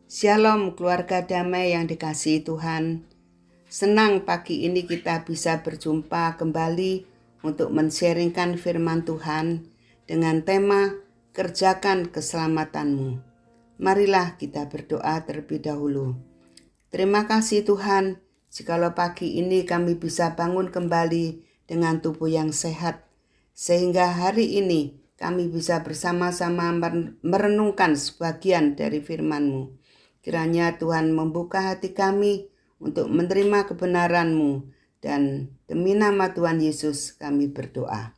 Shalom keluarga damai yang dikasihi Tuhan. Senang pagi ini kita bisa berjumpa kembali untuk men-sharingkan firman Tuhan dengan tema Kerjakan Keselamatanmu. Marilah kita berdoa terlebih dahulu. Terima kasih Tuhan, jikalau pagi ini kami bisa bangun kembali dengan tubuh yang sehat, sehingga hari ini kami bisa bersama-sama merenungkan sebagian dari firman-Mu. Kiranya Tuhan membuka hati kami untuk menerima kebenaran-Mu, dan demi nama Tuhan Yesus kami berdoa.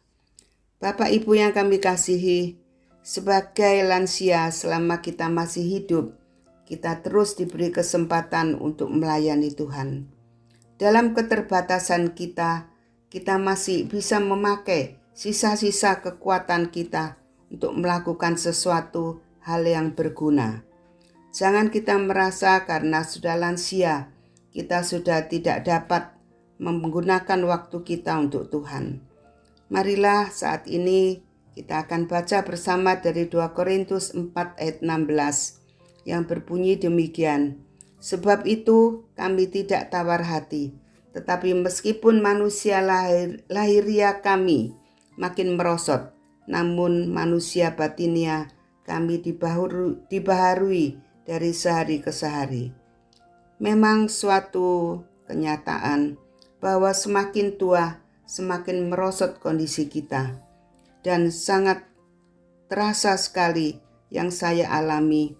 Bapak Ibu yang kami kasihi, sebagai lansia selama kita masih hidup, kita terus diberi kesempatan untuk melayani Tuhan. Dalam keterbatasan kita masih bisa memakai sisa-sisa kekuatan kita untuk melakukan sesuatu hal yang berguna. Jangan kita merasa karena sudah lansia, kita sudah tidak dapat menggunakan waktu kita untuk Tuhan. Marilah saat ini kita akan baca bersama dari 2 Korintus 4 ayat 16 yang berbunyi demikian. Sebab itu kami tidak tawar hati, tetapi meskipun manusia lahiriah kami makin merosot, namun manusia batinia kami dibaharui dari sehari ke sehari. Memang suatu kenyataan bahwa semakin tua semakin merosot kondisi kita, dan sangat terasa sekali yang saya alami.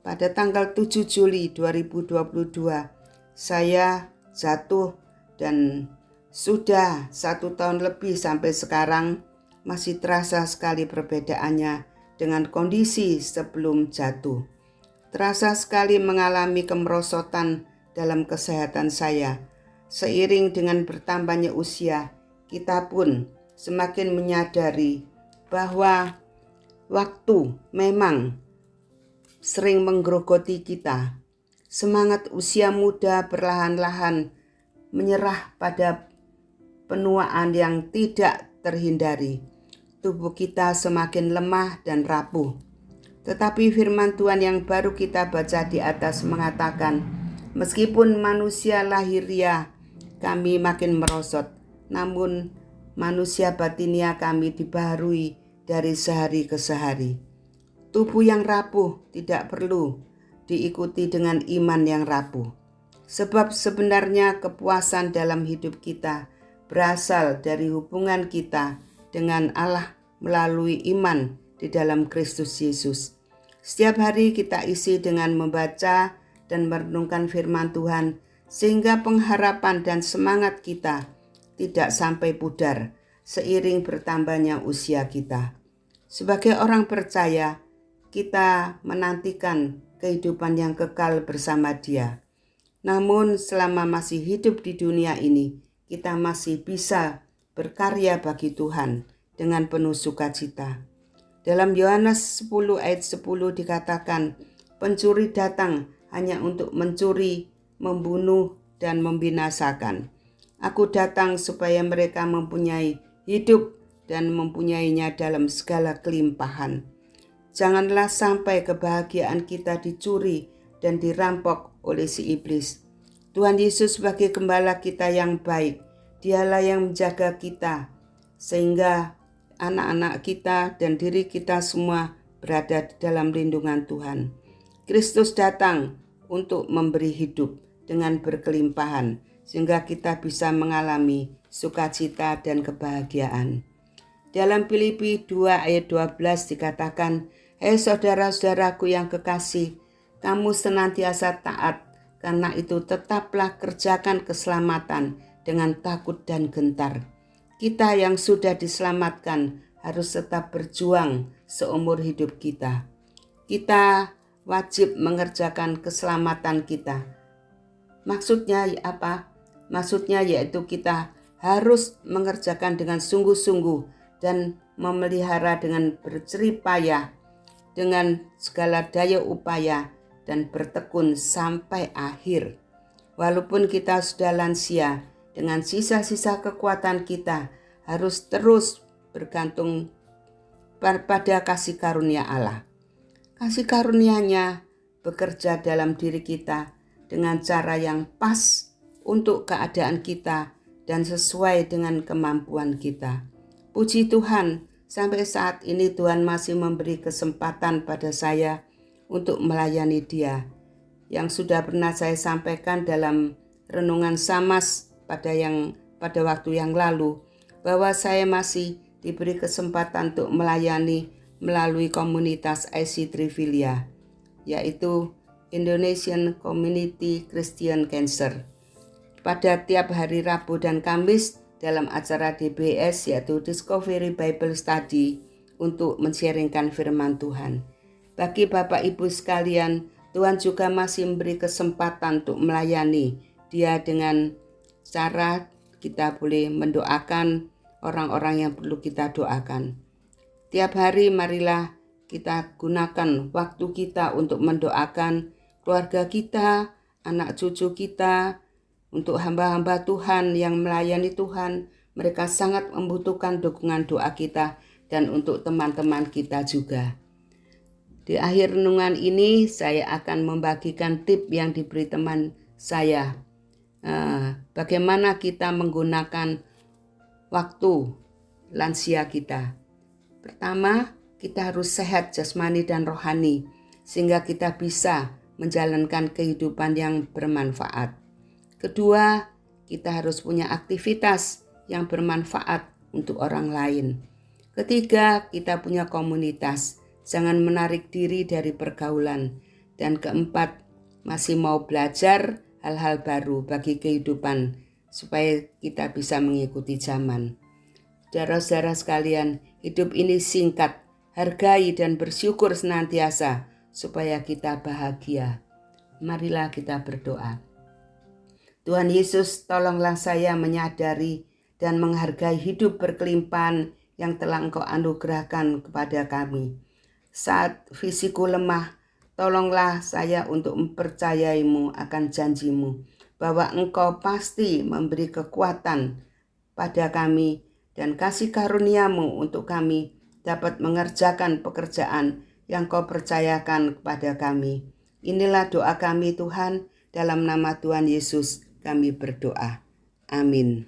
Pada tanggal 7 Juli 2022 saya jatuh, dan sudah 1 tahun lebih sampai sekarang masih terasa sekali perbedaannya dengan kondisi sebelum jatuh. Terasa sekali mengalami kemerosotan dalam kesehatan saya. Seiring dengan bertambahnya usia, kita pun semakin menyadari bahwa waktu memang sering menggerogoti kita. Semangat usia muda perlahan-lahan menyerah pada penuaan yang tidak terhindari. Tubuh kita semakin lemah dan rapuh. Tetapi firman Tuhan yang baru kita baca di atas mengatakan, meskipun manusia lahiriah kami makin merosot, namun manusia batinia kami dibaharui dari sehari ke sehari. Tubuh yang rapuh tidak perlu diikuti dengan iman yang rapuh. Sebab sebenarnya kepuasan dalam hidup kita berasal dari hubungan kita dengan Allah melalui iman di dalam Kristus Yesus. Setiap hari kita isi dengan membaca dan merenungkan firman Tuhan, sehingga pengharapan dan semangat kita tidak sampai pudar seiring bertambahnya usia kita. Sebagai orang percaya, kita menantikan kehidupan yang kekal bersama Dia. Namun selama masih hidup di dunia ini, kita masih bisa berkarya bagi Tuhan dengan penuh sukacita. Dalam Yohanes 10 ayat 10 dikatakan, pencuri datang hanya untuk mencuri, membunuh, dan membinasakan. Aku datang supaya mereka mempunyai hidup dan mempunyainya dalam segala kelimpahan. Janganlah sampai kebahagiaan kita dicuri dan dirampok oleh si iblis. Tuhan Yesus sebagai gembala kita yang baik, Dialah yang menjaga kita, sehingga anak-anak kita dan diri kita semua berada di dalam lindungan Tuhan. Kristus datang untuk memberi hidup dengan berkelimpahan, sehingga kita bisa mengalami sukacita dan kebahagiaan. Dalam Filipi 2 ayat 12 dikatakan, Hei saudara-saudaraku yang kekasih, kamu senantiasa taat, karena itu tetaplah kerjakan keselamatan dengan takut dan gentar. Kita yang sudah diselamatkan harus tetap berjuang seumur hidup kita. Kita wajib mengerjakan keselamatan kita. Maksudnya apa? Maksudnya yaitu kita harus mengerjakan dengan sungguh-sungguh dan memelihara dengan berjerih payah, dengan segala daya upaya dan bertekun sampai akhir. Walaupun kita sudah lansia, dengan sisa-sisa kekuatan kita harus terus bergantung pada kasih karunia Allah. Kasih karunia-Nya bekerja dalam diri kita dengan cara yang pas untuk keadaan kita dan sesuai dengan kemampuan kita. Puji Tuhan, sampai saat ini Tuhan masih memberi kesempatan pada saya untuk melayani Dia. Yang sudah pernah saya sampaikan dalam renungan Samas pada waktu yang lalu, bahwa saya masih diberi kesempatan untuk melayani melalui komunitas IC Trifilia, yaitu Indonesian Community Christian Cancer. Pada tiap hari Rabu dan Kamis dalam acara DBS, yaitu Discovery Bible Study, untuk men-sharingkan firman Tuhan. Bagi Bapak Ibu sekalian, Tuhan juga masih memberi kesempatan untuk melayani Dia dengan cara kita boleh mendoakan orang-orang yang perlu kita doakan. Tiap hari marilah kita gunakan waktu kita untuk mendoakan keluarga kita, anak cucu kita, untuk hamba-hamba Tuhan yang melayani Tuhan. Mereka sangat membutuhkan dukungan doa kita dan untuk teman-teman kita juga. Di akhir renungan ini saya akan membagikan tip yang diberi teman saya. Bagaimana kita menggunakan waktu lansia kita. Pertama, kita harus sehat jasmani dan rohani sehingga kita bisa menjalankan kehidupan yang bermanfaat. Kedua, kita harus punya aktivitas yang bermanfaat untuk orang lain. Ketiga, kita punya komunitas, jangan menarik diri dari pergaulan. Dan keempat, masih mau belajar hal-hal baru bagi kehidupan supaya kita bisa mengikuti zaman. Saudara-saudara sekalian, hidup ini singkat, hargai dan bersyukur senantiasa supaya kita bahagia. Marilah kita berdoa. Tuhan Yesus, tolonglah saya menyadari dan menghargai hidup berkelimpahan yang telah Engkau anugerahkan kepada kami. Saat fisikku lemah, tolonglah saya untuk mempercayai-Mu akan janji-Mu, bahwa Engkau pasti memberi kekuatan pada kami dan kasih karunia-Mu untuk kami dapat mengerjakan pekerjaan yang Kau percayakan kepada kami. Inilah doa kami Tuhan, dalam nama Tuhan Yesus kami berdoa. Amin.